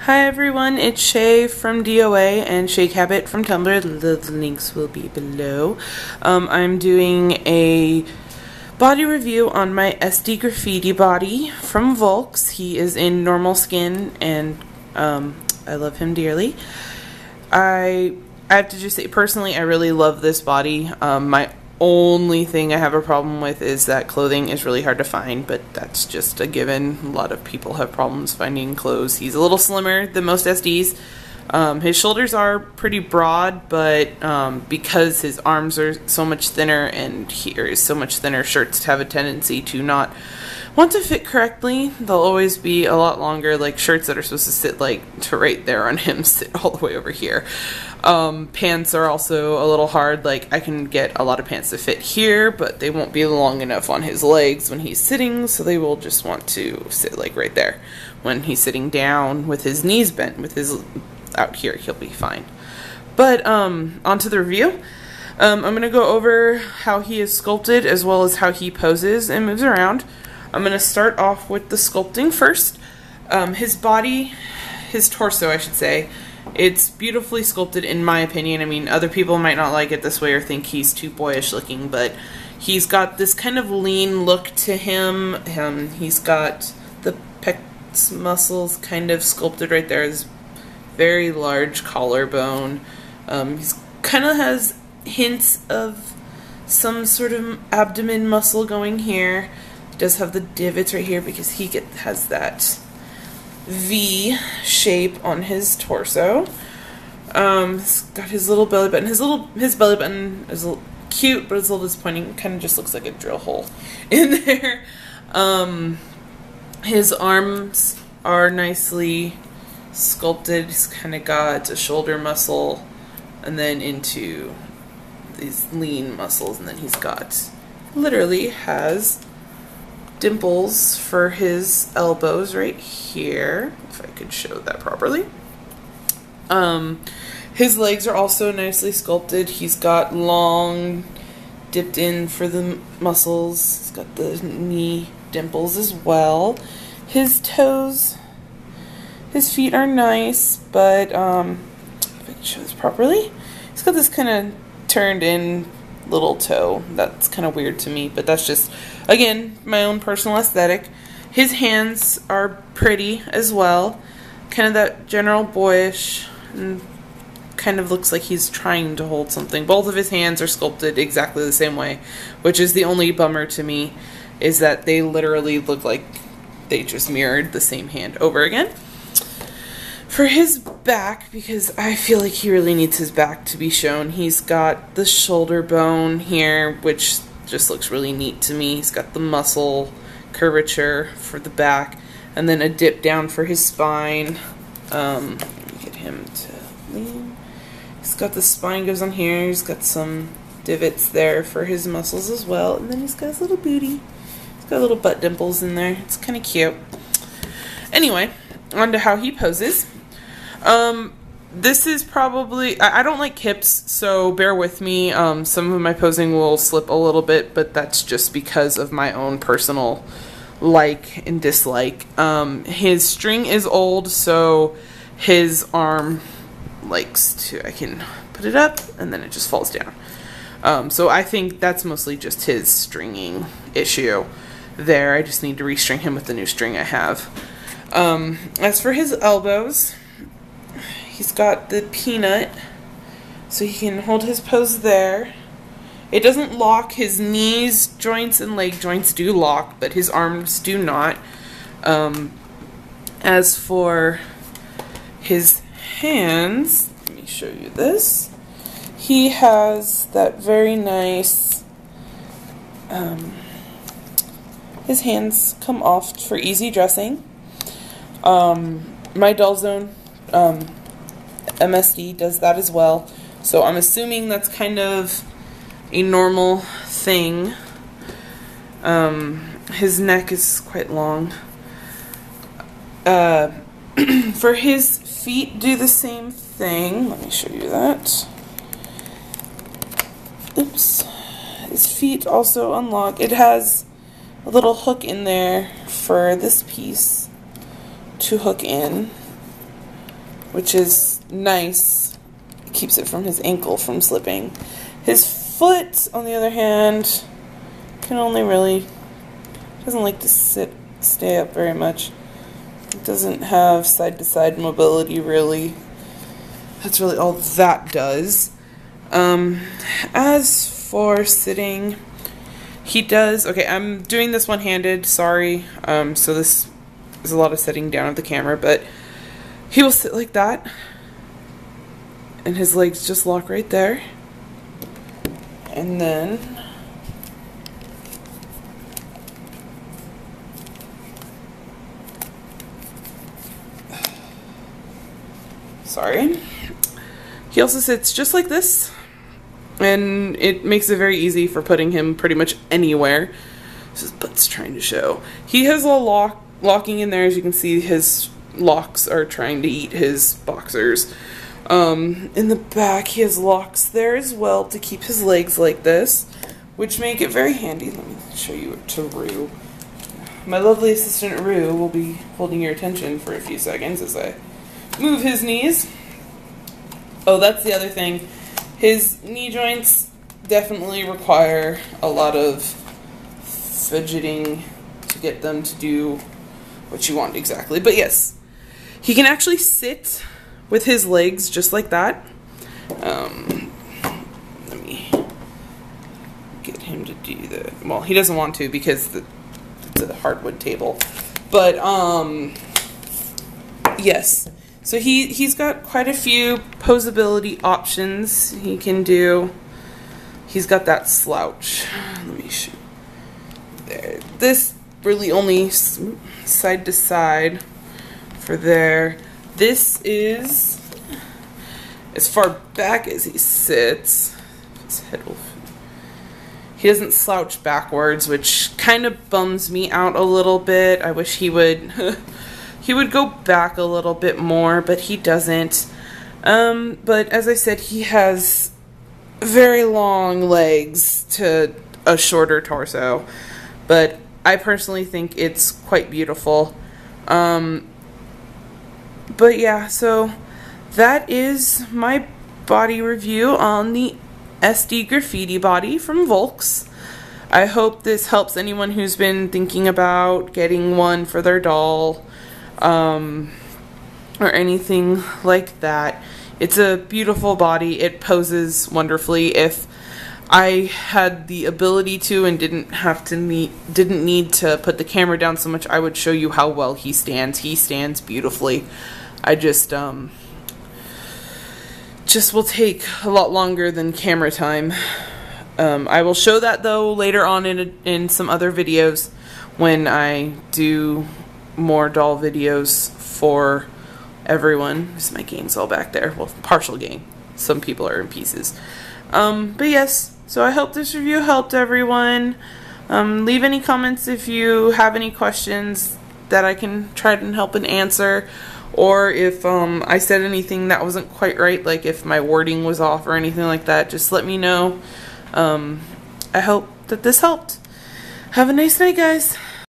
Hi everyone, it's Shay from DOA and Shake Habit from Tumblr. The links will be below. I'm doing a body review on my SD Graffiti body from Volks. He is in normal skin and I love him dearly. I have to just say, personally, I really love this body. My only thing I have a problem with is that clothing is really hard to find, but that's just a given. A lot of people have problems finding clothes. He's a little slimmer than most SDs. His shoulders are pretty broad, but because his arms are so much thinner and here is so much thinner, shirts have a tendency to not want to fit correctly. They'll always be a lot longer, like shirts that are supposed to sit like to right there on him sit all the way over here. Pants are also a little hard. Like I can get a lot of pants to fit here, but they won't be long enough on his legs when he's sitting, so they will just want to sit like right there. When he's sitting down with his knees bent, with his out here, he'll be fine. But onto the review. I'm gonna go over how he is sculpted as well as how he poses and moves around. I'm gonna start off with the sculpting first. His body, his torso I should say, it's beautifully sculpted in my opinion. I mean, other people might not like it this way or think he's too boyish looking, but he's got this kind of lean look to him. He's got the pecs muscles kind of sculpted right there. His very large collarbone. He's kind of has hints of some sort of abdomen muscle going here. He does have the divots right here because he has that V shape on his torso. He's got his little belly button. His belly button is a little cute, but it's a little disappointing. It kind of just looks like a drill hole in there. His arms are nicely sculpted. He's kind of got a shoulder muscle and then into these lean muscles, and then he's got literally has dimples for his elbows right here, if I could show that properly. His legs are also nicely sculpted. He's got long dipped in for the muscles. He's got the knee dimples as well. His toes, his feet are nice, but if I can show this properly, he's got this kind of turned in little toe. That's kind of weird to me, but that's just, again, my own personal aesthetic. His hands are pretty as well, kind of that general boyish, and kind of looks like he's trying to hold something. Both of his hands are sculpted exactly the same way, which is the only bummer to me, is that they literally look like they just mirrored the same hand over again. For his back, because I feel like he really needs his back to be shown, he's got the shoulder bone here, which just looks really neat to me. He's got the muscle curvature for the back, and then a dip down for his spine. Let me get him to lean. He's got the spine goes on here. He's got some divots there for his muscles as well, and then he's got his little booty. He's got little butt dimples in there. It's kind of cute. Anyway, on to how he poses. This is probably, I don't like hips, so bear with me. Some of my posing will slip a little bit, but that's just because of my own personal like and dislike. His string is old, so his arm likes to, I can put it up and then it just falls down. So I think that's mostly just his stringing issue there. I just need to restring him with the new string I have. As for his elbows, he's got the peanut, so he can hold his pose there. It doesn't lock. His knees, joints, and leg joints do lock, but his arms do not. As for his hands, let me show you this. He has that very nice, his hands come off for easy dressing. My Dull Zone MSD does that as well, so I'm assuming that's kind of a normal thing. His neck is quite long. For his feet, do the same thing. Let me show you that. Oops. His feet also unlock. It has a little hook in there for this piece to hook in. which is nice. It keeps it from his ankle from slipping. His foot, on the other hand, can only really, doesn't like to stay up very much. It doesn't have side-to-side mobility, really. That's really all that does. As for sitting, he does, okay, I'm doing this one-handed, sorry, so this is a lot of sitting down of the camera, but he will sit like that, and his legs just lock right there, and then sorry. He also sits just like this, and it makes it very easy for putting him pretty much anywhere. His butt's trying to show. He has a locking in there, as you can see. His locks are trying to eat his boxers. In the back, he has locks there as well to keep his legs like this, which make it very handy. Let me show you to Rue. My lovely assistant Rue will be holding your attention for a few seconds as I move his knees. Oh, that's the other thing. His knee joints definitely require a lot of fidgeting to get them to do what you want exactly. But yes, he can actually sit with his legs just like that. Let me get him to do that. Well, he doesn't want to because it's a hardwood table. But, yes. So he's got quite a few posability options he can do. He's got that slouch. Let me show. There. This really only side to side for there. This is as far back as he sits. His head will. He doesn't slouch backwards, which kind of bums me out a little bit. I wish he would. He would go back a little bit more, but he doesn't. But as I said, he has very long legs to a shorter torso. But I personally think it's quite beautiful. But yeah, so that is my body review on the SD graffiti body from Volks. I hope this helps anyone who's been thinking about getting one for their doll. Or anything like that. It's a beautiful body. It poses wonderfully. If I had the ability to and didn't need to put the camera down so much, I would show you how well he stands. He stands beautifully. I just will take a lot longer than camera time. I will show that though later on in some other videos when I do more doll videos for everyone. This my game's all back there. Well, partial game. Some people are in pieces. But yes, so I hope this review helped everyone. Leave any comments if you have any questions that I can try and help and answer, or if I said anything that wasn't quite right, like if my wording was off or anything like that, just let me know. I hope that this helped. Have a nice night, guys.